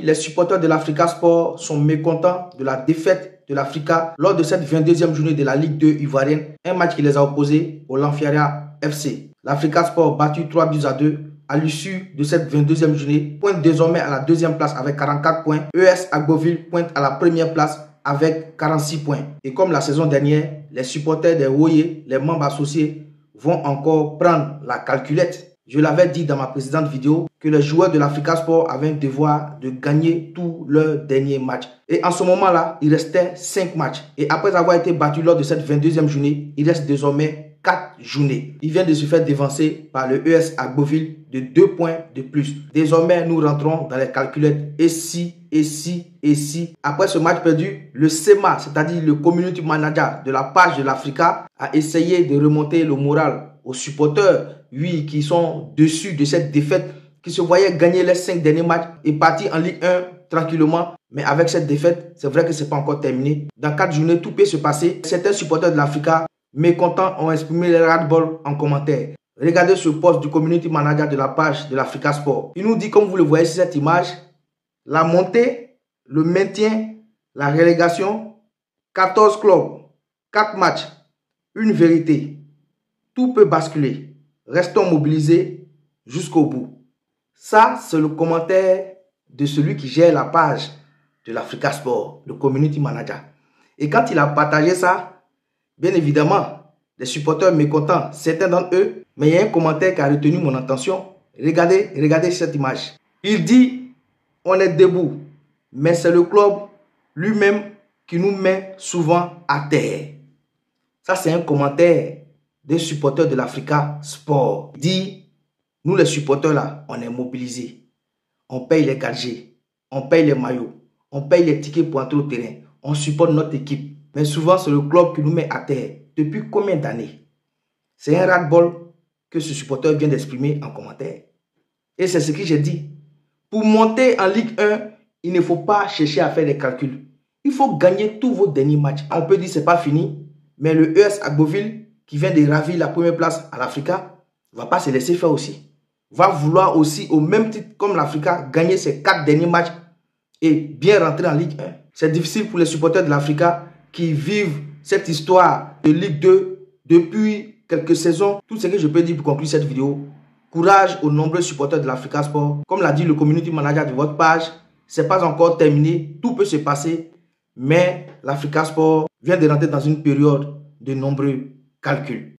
Les supporters de l'Africa Sport sont mécontents de la défaite de l'Africa lors de cette 22e journée de la Ligue 2 ivoirienne, un match qui les a opposés au Lanfiara FC. L'Africa Sport battu 3-2 à l'issue de cette 22e journée pointe désormais à la deuxième place avec 44 points. ES Agboville pointe à la première place avec 46 points. Et comme la saison dernière, les supporters des Woyé, les membres associés, vont encore prendre la calculette. Je l'avais dit dans ma précédente vidéo que les joueurs de l'Africa Sport avaient un devoir de gagner tous leurs derniers matchs. Et en ce moment-là, il restait 5 matchs. Et après avoir été battu lors de cette 22e journée, il reste désormais 4 journées. Il vient de se faire dévancer par le ES Agboville de 2 points de plus. Désormais, nous rentrons dans les calculettes. Et si. Après ce match perdu, le CEMA, c'est-à-dire le Community Manager de la page de l'Africa, a essayé de remonter le moral aux supporters, oui, qui sont dessus de cette défaite, qui se voyaient gagner les 5 derniers matchs et partir en Ligue 1 tranquillement. Mais avec cette défaite, c'est vrai que ce n'est pas encore terminé. Dans 4 journées, tout peut se passer. Certains supporters de l'Africa mécontents ont exprimé les ras-le-bol en commentaire. Regardez ce post du Community Manager de la page de l'Africa Sport. Il nous dit, comme vous le voyez sur cette image, la montée, le maintien, la relégation, 14 clubs, 4 matchs, une vérité. Tout peut basculer. Restons mobilisés jusqu'au bout. Ça, c'est le commentaire de celui qui gère la page de l'Africa Sport, le Community Manager. Et quand il a partagé ça, bien évidemment, les supporters mécontents, certains d'entre eux, mais il y a un commentaire qui a retenu mon attention. Regardez cette image. Il dit, on est debout, mais c'est le club lui-même qui nous met souvent à terre. Ça, c'est un commentaire des supporters de l'Africa Sport. Il dit, nous les supporters là, on est mobilisés. On paye les gadgets, on paye les maillots, on paye les tickets pour entrer au terrain. On supporte notre équipe. Mais souvent, c'est le club qui nous met à terre. Depuis combien d'années? C'est un ras-le-bol que ce supporter vient d'exprimer en commentaire. Et c'est ce que j'ai dit. Pour monter en Ligue 1, il ne faut pas chercher à faire des calculs. Il faut gagner tous vos derniers matchs. On peut dire que ce n'est pas fini, mais le ES Agboville, qui vient de ravir la première place à l'Africa, ne va pas se laisser faire aussi. Va vouloir aussi, au même titre comme l'Africa, gagner ses 4 derniers matchs et bien rentrer en Ligue 1. C'est difficile pour les supporters de l'Africa qui vivent cette histoire de Ligue 2 depuis quelques saisons. Tout ce que je peux dire pour conclure cette vidéo, courage aux nombreux supporters de l'Africa Sport. Comme l'a dit le Community Manager de votre page, ce n'est pas encore terminé, tout peut se passer, mais l'Africa Sport vient de rentrer dans une période de nombreux calculs.